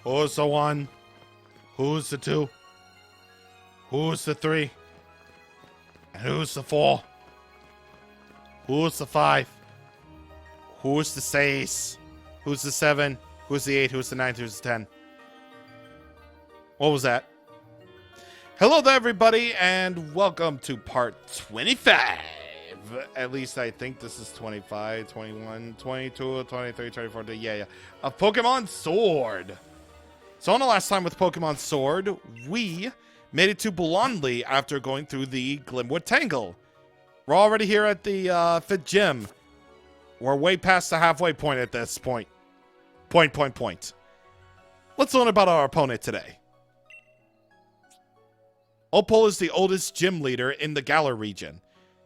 Who's the 1? Who's the 2? Who's the 3? And who's the 4? Who's the 5? Who's the 6? Who's the 7? Who's the 8? Who's the 9? Who's the 10? What was that? Hello there, everybody, and welcome to part 25. At least I think this is 25, 21, 22, 23, 24, yeah. Of Pokemon Sword. So on the last time with Pokemon Sword, we made it to Bolonli after going through the Glimwood Tangle. We're already here at the 5th gym. We're way past the halfway point at this point. Point. Let's learn about our opponent today. Opal is the oldest gym leader in the Galar region.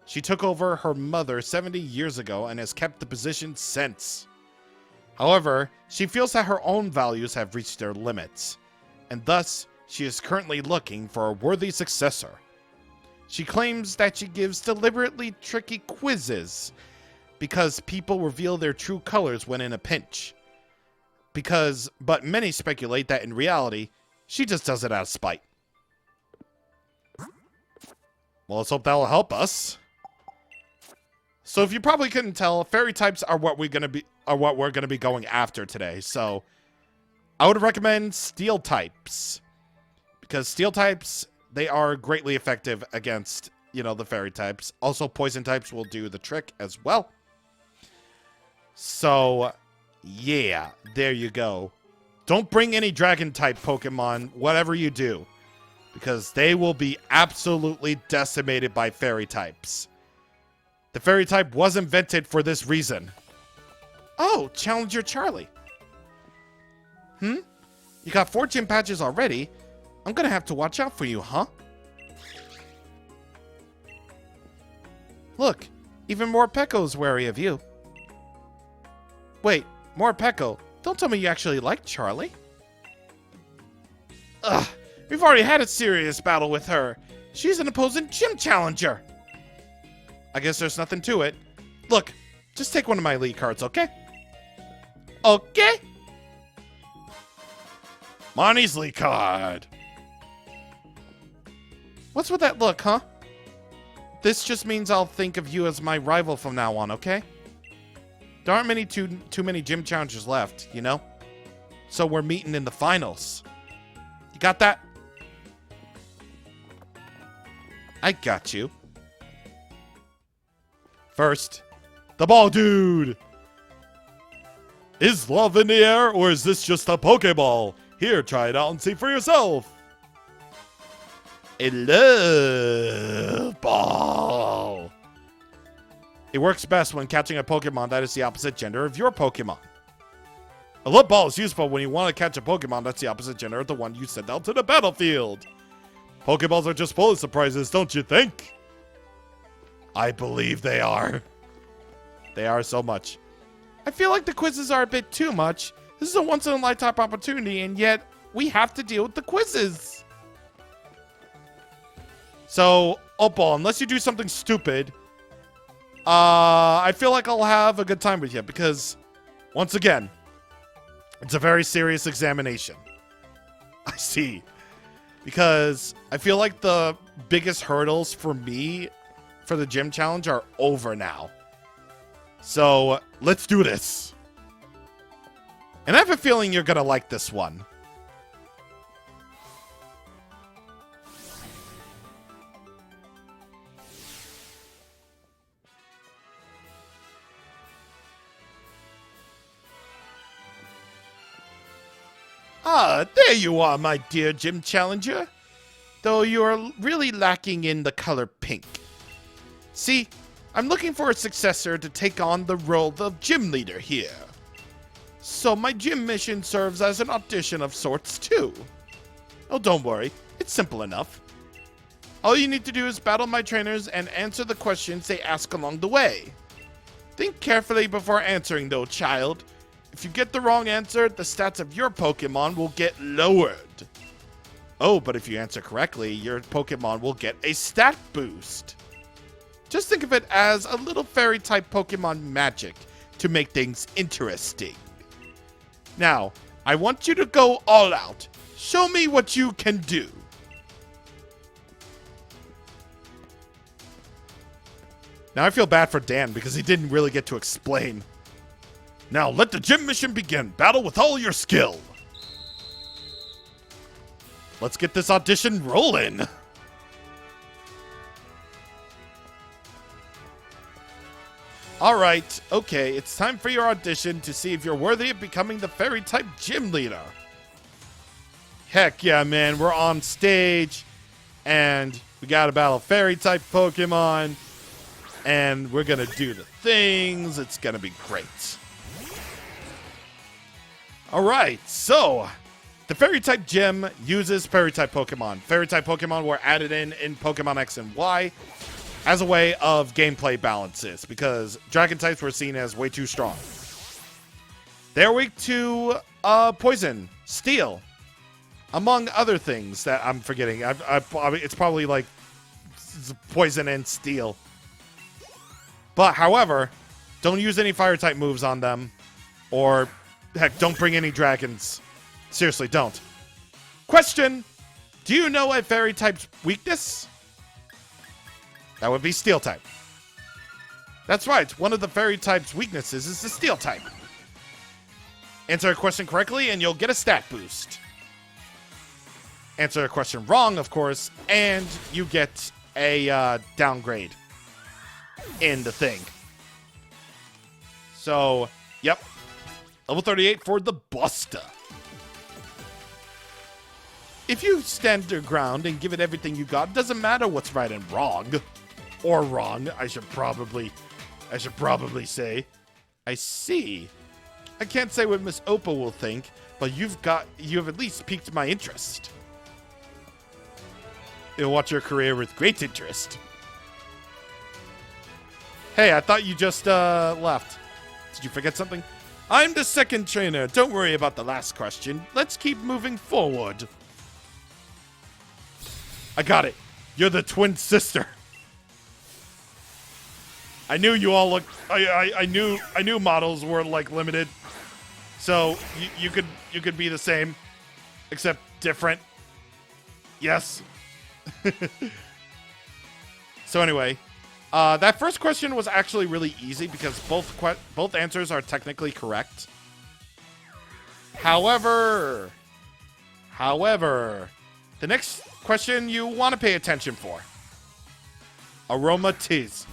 She took over her mother 70 years ago and has kept the position since. However, she feels that her own values have reached their limits, and thus she is currently looking for a worthy successor. She claims that she gives deliberately tricky quizzes because people reveal their true colors when in a pinch. But many speculate that in reality, she just does it out of spite. Well, let's hope that will help us. So if you probably couldn't tell, fairy types are what we're gonna be going after today. So I would recommend steel types, because steel types, they are greatly effective against, the fairy types. Also, poison types will do the trick as well. So yeah, there you go. Don't bring any dragon type Pokemon, whatever you do, because they will be absolutely decimated by fairy types. The fairy type was invented for this reason. Oh, Challenger Charlie. You got 4 gym patches already? I'm gonna have to watch out for you, huh? Look, even Morpeko's wary of you. Wait, Morpeko, don't tell me you actually like Charlie. Ugh, we've already had a serious battle with her. She's an opposing gym challenger. I guess there's nothing to it. Look, just take one of my lead cards, okay? Okay. Monty's lead card. What's with that look, huh? This just means I'll think of you as my rival from now on, okay? There aren't too many gym challengers left, So we're meeting in the finals. You got that? I got you. First, the ball dude. Is love in the air, or is this just a Pokeball? Here, try it out and see for yourself. A love ball. It works best when catching a Pokemon that is the opposite gender of your Pokemon. A love ball is useful when you want to catch a Pokemon that's the opposite gender of the one you send out to the battlefield. Pokeballs are just full of surprises, don't you think? I believe they are. They are so much. I feel like the quizzes are a bit too much. This is a once-in-a-lifetime opportunity, and yet we have to deal with the quizzes. So, Opal, unless you do something stupid, I feel like I'll have a good time with you, because, once again, it's a very serious examination. I see. Because I feel like the biggest hurdles for me for the gym challenge are over now. So, let's do this. And I have a feeling you're gonna like this one. Ah, there you are, my dear gym challenger. Though you are really lacking in the color pink. See, I'm looking for a successor to take on the role of gym leader here. So my gym mission serves as an audition of sorts too. Oh, don't worry, it's simple enough. All you need to do is battle my trainers and answer the questions they ask along the way. Think carefully before answering though, child. If you get the wrong answer, the stats of your Pokemon will get lowered. Oh, but if you answer correctly, your Pokemon will get a stat boost. Just think of it as a little fairy-type Pokemon magic to make things interesting. Now, I want you to go all out. Show me what you can do. Now I feel bad for Dan because he didn't really get to explain. Now let the gym mission begin. Battle with all your skill. Let's get this audition rolling. Alright, okay, it's time for your audition to see if you're worthy of becoming the fairy-type gym leader. Heck yeah, man, we're on stage, and we gotta battle fairy-type Pokemon, and we're gonna do the things. It's gonna be great. Alright, so, the fairy-type gym uses fairy-type Pokemon. Fairy-type Pokemon were added in Pokemon X and Y, as a way of gameplay balances, because dragon types were seen as way too strong. They're weak to poison, steel, among other things that I'm forgetting. It's probably like poison and steel. But however, don't use any fire type moves on them, or heck, don't bring any dragons. Seriously, don't. Question: do you know a fairy type's weakness? That would be steel type. That's right. One of the fairy type's weaknesses is the steel type. Answer a question correctly and you'll get a stat boost. Answer a question wrong, of course, and you get a downgrade in the thing. So, yep. Level 38 for the Buster. If you stand your ground and give it everything you got, it doesn't matter what's right and wrong. Or wrong, I should probably say. I see. I can't say what Miss Opal will think, but you have at least piqued my interest. You'll watch your career with great interest. Hey, I thought you just left. Did you forget something? I'm the second trainer. Don't worry about the last question. Let's keep moving forward. I got it. You're the twin sister. I knew you all looked. I knew models were like limited, so you could be the same, except different. Yes. So anyway, that first question was actually really easy because both answers are technically correct. However, the next question you want to pay attention for. Aromatisse.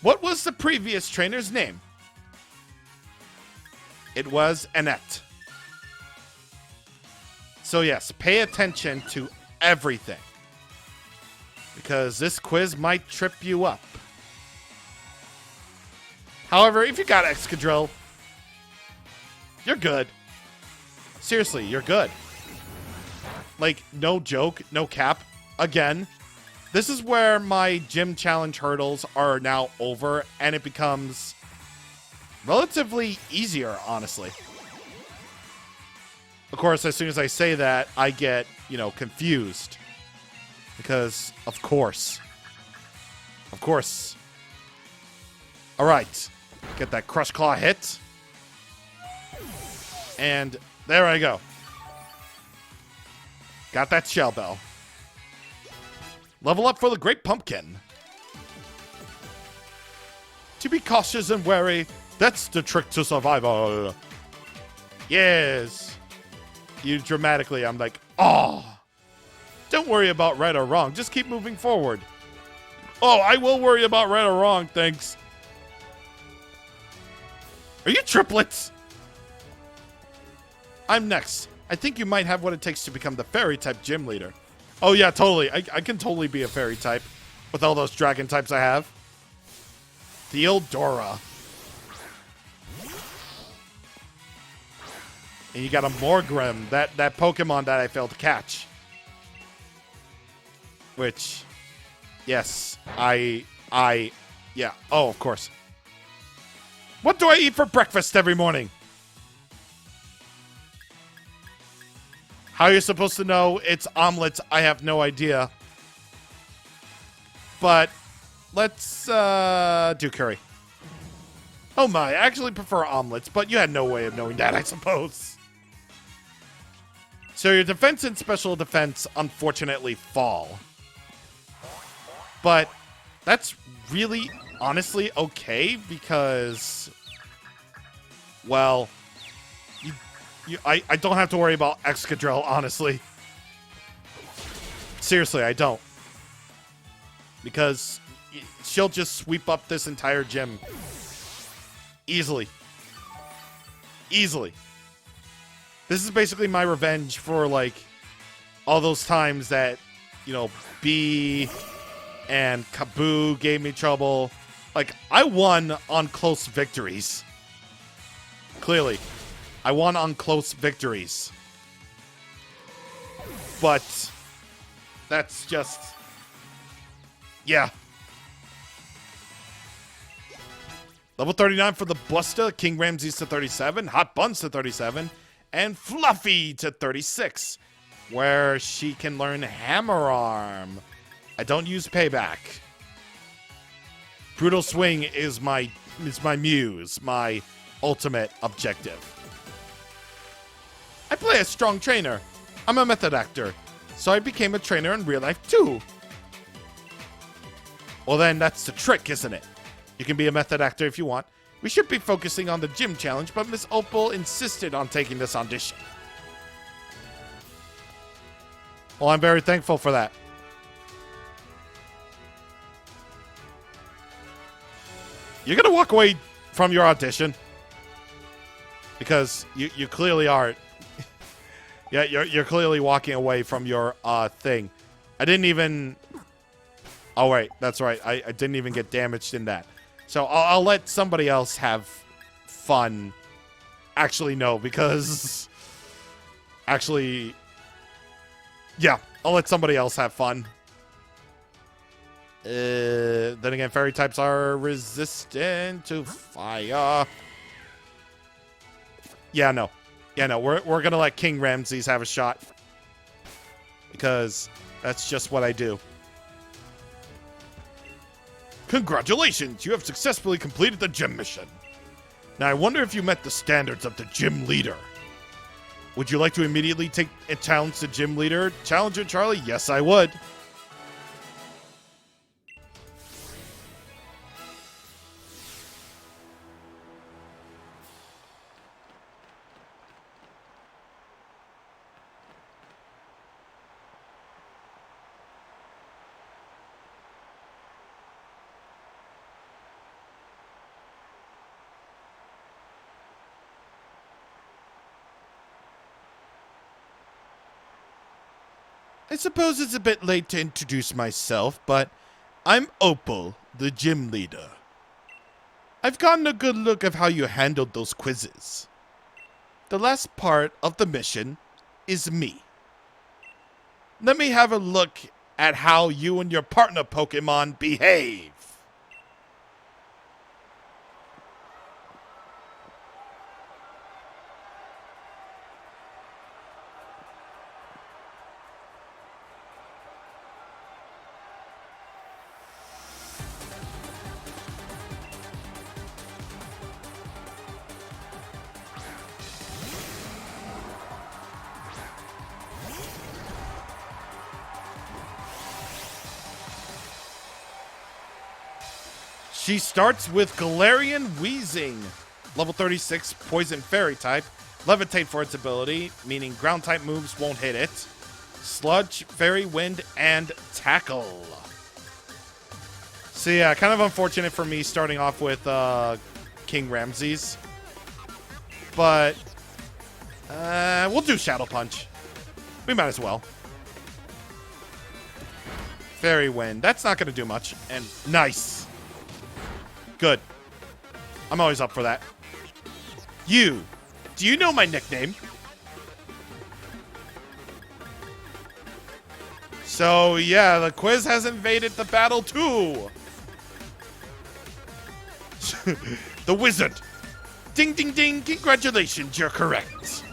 What was the previous trainer's name? It was Annette. So yes, pay attention to everything, because this quiz might trip you up. However, if you got Excadrill, you're good. Seriously, you're good. Like, no joke, no cap. Again, this is where my gym challenge hurdles are now over, and it becomes relatively easier, honestly. Of course, as soon as I say that, I get, confused. Because, of course. Of course. Alright. Get that Crush Claw hit. And there I go. Got that Shell Bell. Level up for the Great Pumpkin. To be cautious and wary, that's the trick to survival. Yes. You dramatically, I'm like, oh. Don't worry about right or wrong. Just keep moving forward. Oh, I will worry about right or wrong, thanks. Are you triplets? I'm next. I think you might have what it takes to become the fairy-type gym leader. Oh, yeah, totally. I can totally be a fairy-type with all those dragon types I have. Theodora. And you got a Morgrim, that Pokemon that I failed to catch. Which, yes, yeah. Oh, of course. What do I eat for breakfast every morning? How you're supposed to know it's omelets, I have no idea. But let's do curry. Oh my, I actually prefer omelets, but you had no way of knowing that, I suppose. So your defense and special defense, unfortunately, fall. But that's really, honestly, okay, because, well, I don't have to worry about Excadrill, honestly. Seriously, I don't. Because she'll just sweep up this entire gym. Easily. Easily. This is basically my revenge for, like, all those times that, you know, B and Kaboo gave me trouble. Like, I won on close victories. Clearly. I won on close victories. But that's just... yeah. Level 39 for the Buster, King Ramses to 37, Hot Buns to 37, and Fluffy to 36, where she can learn Hammer Arm. I don't use Payback. Brutal Swing is my muse, my ultimate objective. I play a strong trainer. I'm a method actor, so I became a trainer in real life too. Well then, that's the trick, isn't it? You can be a method actor if you want. We should be focusing on the gym challenge, but Miss Opal insisted on taking this audition. Well, I'm very thankful for that. You're gonna walk away from your audition? Because you clearly are. Yeah, you're clearly walking away from your thing. I didn't even... oh, wait. That's right. I didn't even get damaged in that. So I'll let somebody else have fun. Actually, no, because... actually... yeah, I'll let somebody else have fun. Then again, fairy types are resistant to fire. Yeah, no. Yeah, no, we're gonna let King Ramses have a shot. Because that's just what I do. Congratulations! You have successfully completed the gym mission. Now, I wonder if you met the standards of the gym leader. Would you like to immediately take and challenge the gym leader? Challenger Charlie? Yes, I would. I suppose it's a bit late to introduce myself, but I'm Opal, the gym leader. I've gotten a good look of how you handled those quizzes. The last part of the mission is me. Let me have a look at how you and your partner Pokémon behave. She starts with Galarian Wheezing, level 36, Poison Fairy type, Levitate for its ability, meaning ground type moves won't hit it, Sludge, Fairy Wind, and Tackle. So yeah, kind of unfortunate for me starting off with King Ramses, but we'll do Shadow Punch. We might as well. Fairy Wind, that's not going to do much, and nice. Good. I'm always up for that. You. Do you know my nickname? So, yeah, the quiz has invaded the battle too. The wizard. Ding, ding, ding. Congratulations, you're correct.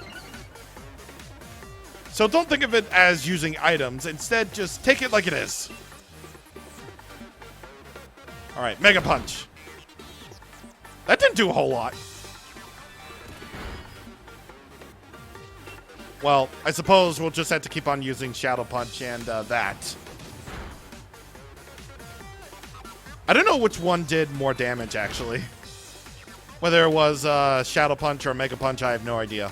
So don't think of it as using items. Instead, just take it like it is. All right, Mega Punch. That didn't do a whole lot. Well, I suppose we'll just have to keep on using Shadow Punch and that. I don't know which one did more damage, actually. Whether it was Shadow Punch or Mega Punch, I have no idea.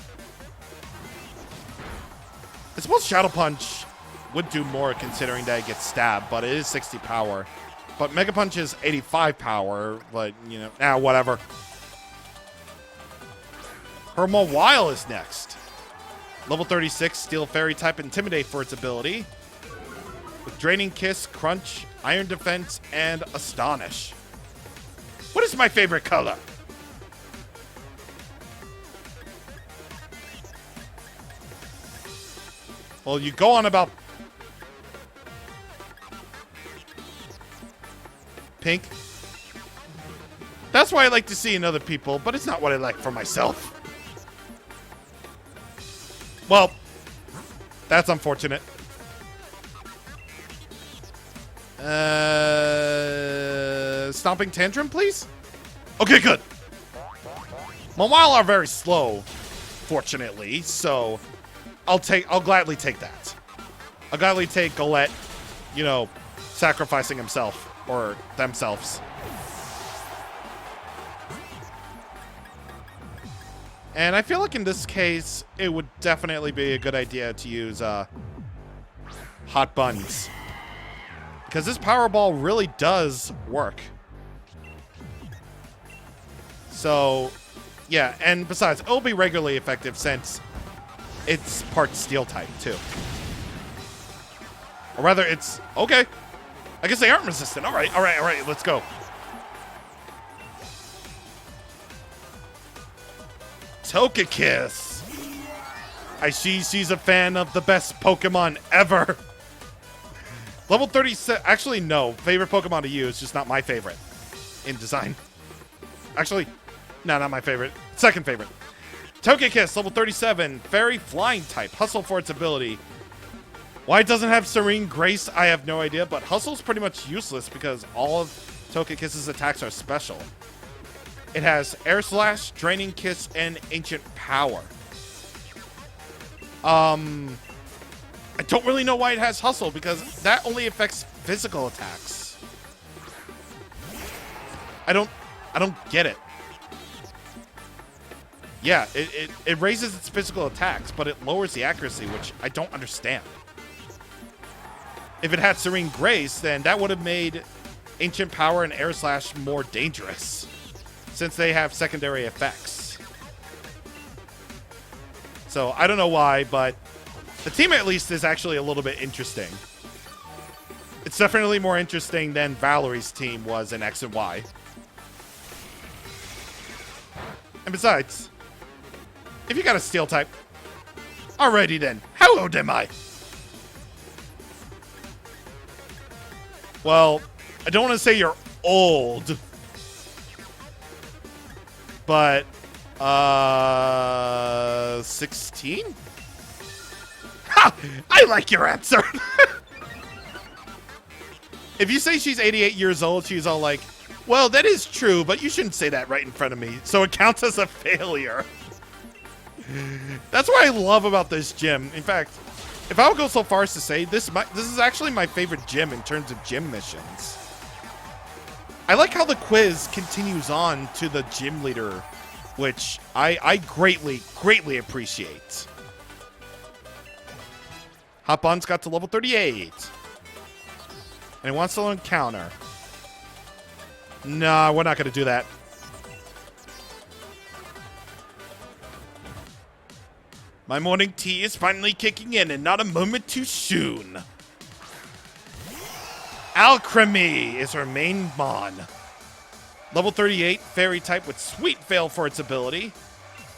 I suppose Shadow Punch would do more considering that it gets stabbed, but it is 60 power. But Mega Punch is 85 power, but, you know, whatever. Hermawile is next. Level 36, Steel Fairy type Intimidate for its ability. With Draining Kiss, Crunch, Iron Defense, and Astonish. What is my favorite color? Well, you go on about pink. That's what I like to see in other people, but it's not what I like for myself. Well, that's unfortunate. Stomping Tantrum, please? Okay, good. Mawile are very slow, fortunately, so I'll gladly take that. I'll gladly take Galette, you know, sacrificing himself or themselves. And I feel like in this case, it would definitely be a good idea to use Hot Buns. Because this Power Ball really does work. So, yeah, and besides, it'll be regularly effective since it's part Steel type, too. Or rather, it's... Okay. I guess they aren't resistant. All right, let's go. Togekiss. I see she's a fan of the best Pokemon ever. Level 37. Actually, no. Favorite Pokemon to use, just not my favorite in design. Actually, no, not my favorite. Second favorite. Togekiss, level 37. Fairy Flying type. Hustle for its ability. Why it doesn't have Serene Grace, I have no idea, but Hustle's pretty much useless because all of Togekiss's attacks are special. It has Air Slash, Draining Kiss, and Ancient Power. I don't really know why it has Hustle, because that only affects physical attacks. I don't get it. Yeah, it raises its physical attacks, but it lowers the accuracy, which I don't understand. If it had Serene Grace, then that would have made Ancient Power and Air Slash more dangerous, since they have secondary effects. So, I don't know why, but the team at least is actually a little bit interesting. It's definitely more interesting than Valerie's team was in X and Y. And besides, if you got a Steel type, alrighty then, how old am I? Well, I don't want to say you're old, but 16? Ha! I like your answer. If you say she's 88 years old, she's all like, well, that is true, but you shouldn't say that right in front of me, so it counts as a failure. That's what I love about this gym. In fact, if I would go so far as to say, this is actually my favorite gym in terms of gym missions. I like how the quiz continues on to the gym leader, which I greatly, greatly appreciate. Hot Buns got to level 38. And it wants to encounter. Nah, we're not going to do that. My morning tea is finally kicking in and not a moment too soon. Alchemy is her main mon. Level 38, Fairy type with Sweet Veil for its ability.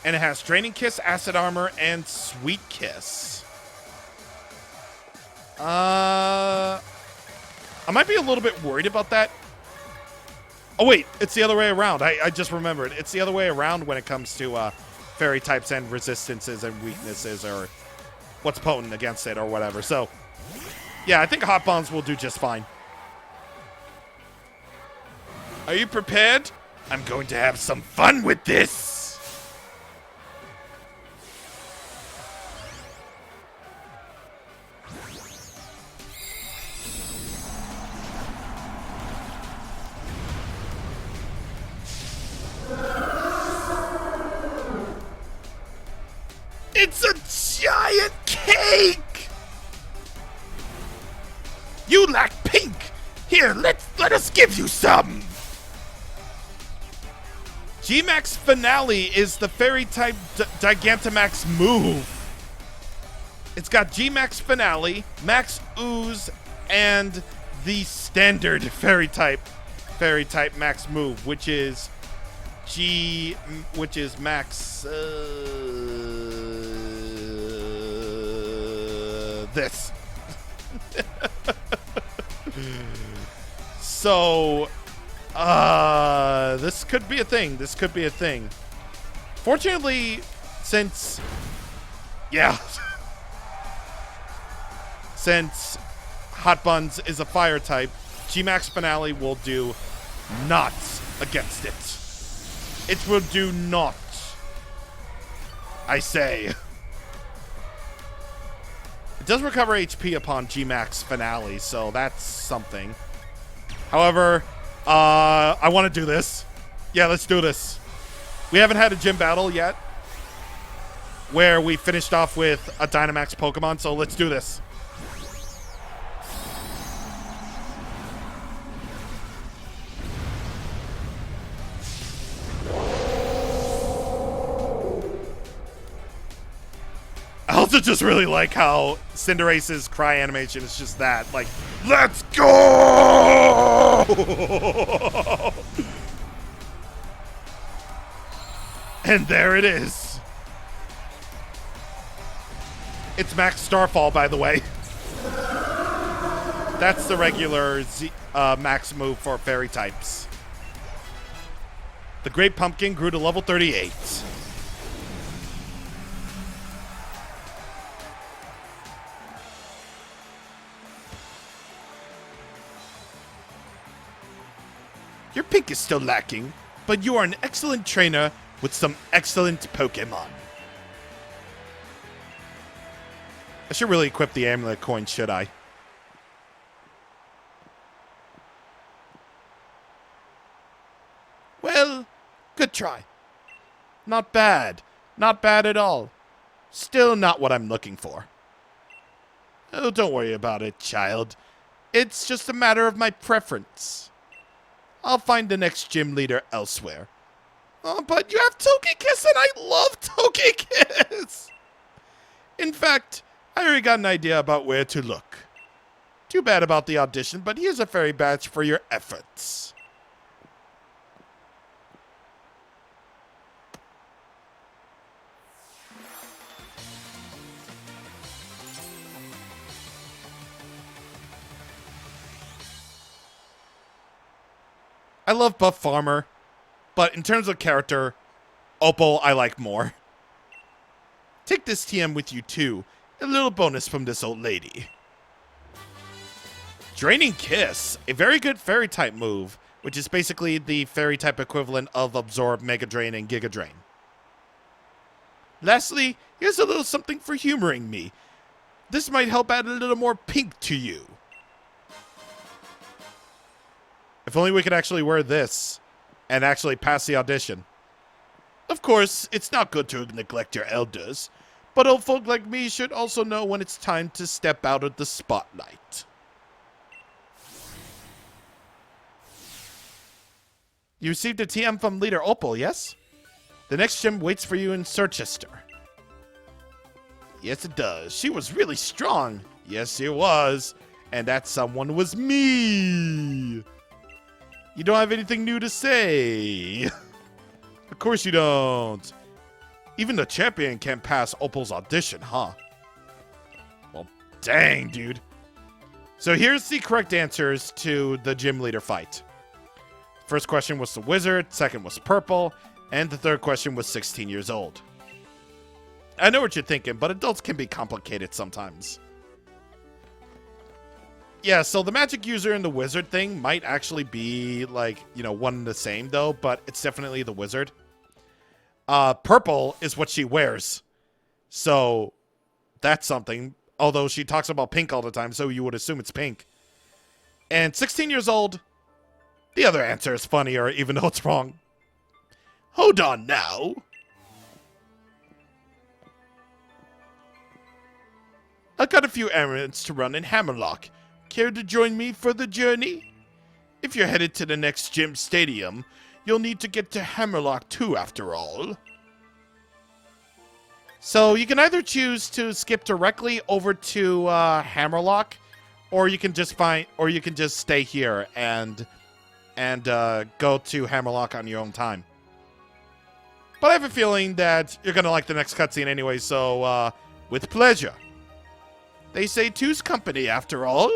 And it has Draining Kiss, Acid Armor, and Sweet Kiss. I might be a little bit worried about that. Oh wait, it's the other way around. I just remembered. It's the other way around when it comes to Fairy types and resistances and weaknesses, or what's potent against it or whatever. So, yeah, I think Hot Bombs will do just fine. Are you prepared? I'm going to have some fun with this! It's a giant cake! You lack pink! Here, let us give you some! G-Max Finale is the Fairy-type Gigantamax move. It's got G-Max Finale, Max Ooze, and the standard Fairy-type Max move, which is Max, this. So, this could be a thing. This could be a thing. Fortunately, since Hot Buns is a fire type, G-Max Finale will do naught against it. It will do naught, I say. It does recover HP upon G-Max Finale, so that's something. However, I want to do this. Yeah, let's do this. We haven't had a gym battle yet where we finished off with a Dynamax Pokemon, so let's do this. I also just really like how Cinderace's cry animation is just that. Like, let's go! And there it is. It's Max Starfall, by the way. That's the regular Max move for fairy types. The Great Pumpkin grew to level 38. Your pink is still lacking, but you are an excellent trainer with some excellent Pokémon. I should really equip the amulet coin, should I? Well, good try. Not bad. Not bad at all. Still not what I'm looking for. Oh, don't worry about it, child. It's just a matter of my preference. I'll find the next gym leader elsewhere. Oh, but you have Togekiss, and I love Togekiss! In fact, I already got an idea about where to look. Too bad about the audition, but here's a fairy badge for your efforts. I love Buff Farmer, but in terms of character, Opal I like more. Take this TM with you too. A little bonus from this old lady. Draining Kiss, a very good fairy type move, which is basically the fairy type equivalent of Absorb, Mega Drain, and Giga Drain. Lastly, here's a little something for humoring me. This might help add a little more pink to you. If only we could actually wear this and actually pass the audition. Of course, it's not good to neglect your elders, but old folk like me should also know when it's time to step out of the spotlight. You received a TM from Leader Opal, yes? The next gym waits for you in Circhester. Yes, it does. She was really strong. Yes, she was. And that someone was me. You don't have anything new to say. Of course you don't. Even the champion can't pass Opal's audition, huh? Well, dang, dude. So here's the correct answers to the gym leader fight. First question was the wizard, second was purple, and the third question was 16 years old. I know what you're thinking, but adults can be complicated sometimes. Yeah, so the magic user and the wizard thing might actually be, like, you know, one and the same, though, but it's definitely the wizard. Purple is what she wears. So, that's something. Although she talks about pink all the time, so you would assume it's pink. And 16 years old, the other answer is funnier, even though it's wrong. Hold on now. I've got a few errands to run in Hammerlock. Care to join me for the journey? If you're headed to the next gym stadium, you'll need to get to Hammerlock too, after all. So you can either choose to skip directly over to Hammerlock, or you can just stay here and go to Hammerlock on your own time. But I have a feeling that you're gonna like the next cutscene anyway, so with pleasure. They say two's company, after all.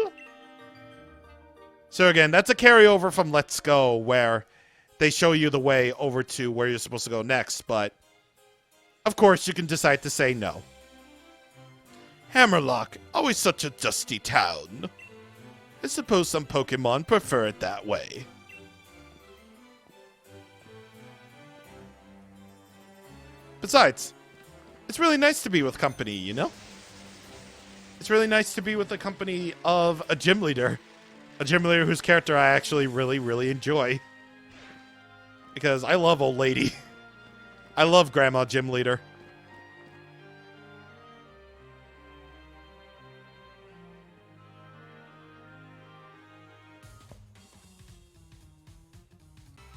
So again, that's a carryover from Let's Go, where they show you the way over to where you're supposed to go next, but of course you can decide to say no. Hammerlock, always such a dusty town. I suppose some Pokémon prefer it that way. Besides, it's really nice to be with company, you know? It's really nice to be with the company of a gym leader. A gym leader whose character I actually really, really enjoy. Because I love old lady. I love Grandma Gym Leader.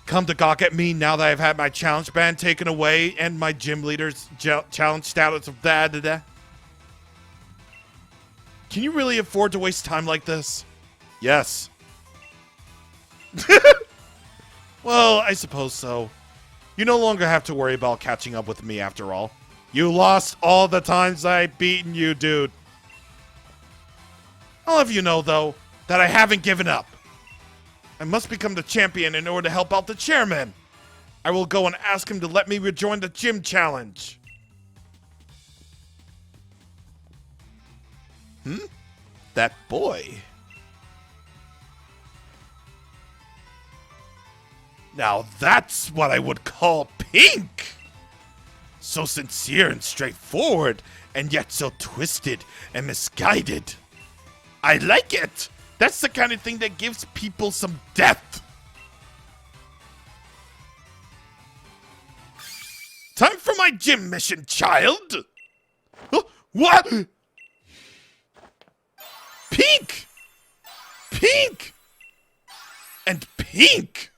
Come to gawk at me now that I've had my challenge band taken away and my gym leader's challenge status of da. Can you really afford to waste time like this? Yes. Well, I suppose so. You no longer have to worry about catching up with me after all. You lost all the times I've beaten you, dude. I'll have you know, though, that I haven't given up. I must become the champion in order to help out the chairman. I will go and ask him to let me rejoin the gym challenge. That boy. Now that's what I would call pink! So sincere and straightforward, and yet so twisted and misguided. I like it! That's the kind of thing that gives people some depth. Time for my gym mission, child! What? Pink! Pink! And pink!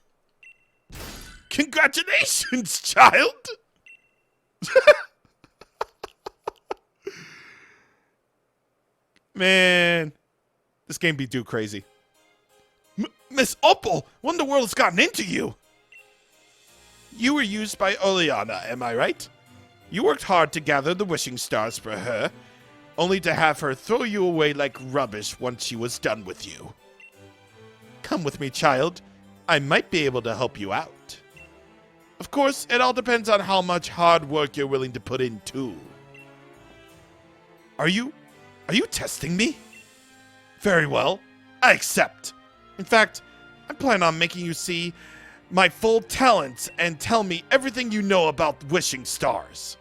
Congratulations, child! Man, this game be too crazy. Miss Opal, what in the world has gotten into you? You were used by Oleana, am I right? You worked hard to gather the wishing stars for her, only to have her throw you away like rubbish once she was done with you. Come with me, child. I might be able to help you out. Of course, it all depends on how much hard work you're willing to put in, too. Are you testing me? Very well. I accept. In fact, I plan on making you see my full talents and tell me everything you know about wishing stars.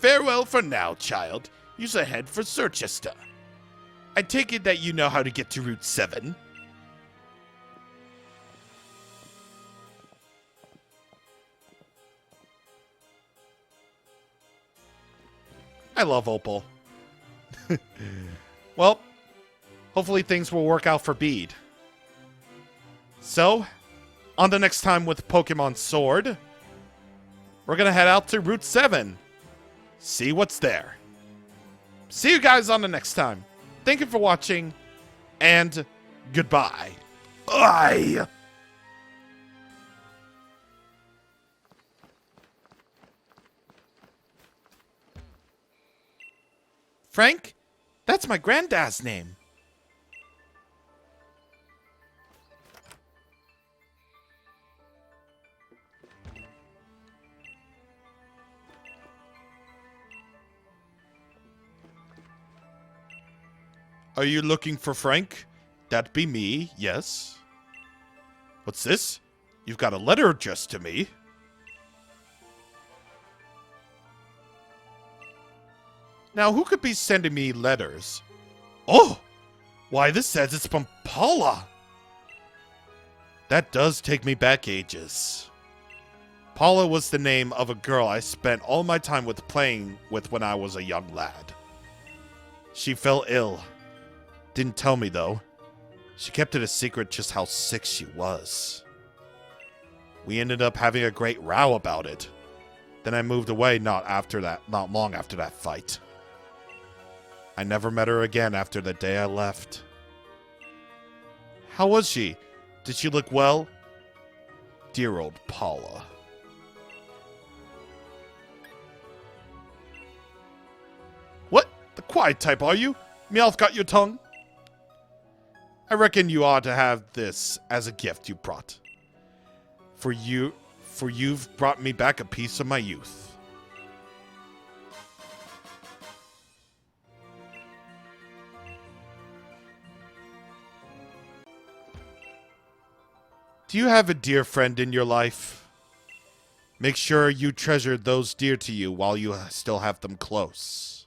Farewell for now, child. Use a head for Circhester. I take it that you know how to get to Route 7. I love Opal. Well, hopefully things will work out for Bede. So, on the next time with Pokemon Sword, we're going to head out to Route 7. See what's there. See you guys on the next time. Thank you for watching, and goodbye. Bye! Frank? That's my granddad's name. Are you looking for Frank? That'd be me, yes. What's this? You've got a letter addressed to me. Now, who could be sending me letters? Oh! Why, this says it's from Paula. That does take me back ages. Paula was the name of a girl I spent all my time playing with when I was a young lad. She fell ill. Didn't tell me, though. She kept it a secret just how sick she was. We ended up having a great row about it. Then I moved away not long after that fight. I never met her again after the day I left. How was she? Did she look well? Dear old Paula. What? The quiet type, are you? Meowth got your tongue? I reckon you ought to have this as a gift you brought. For you've brought me back a piece of my youth. Do you have a dear friend in your life? Make sure you treasure those dear to you while you still have them close.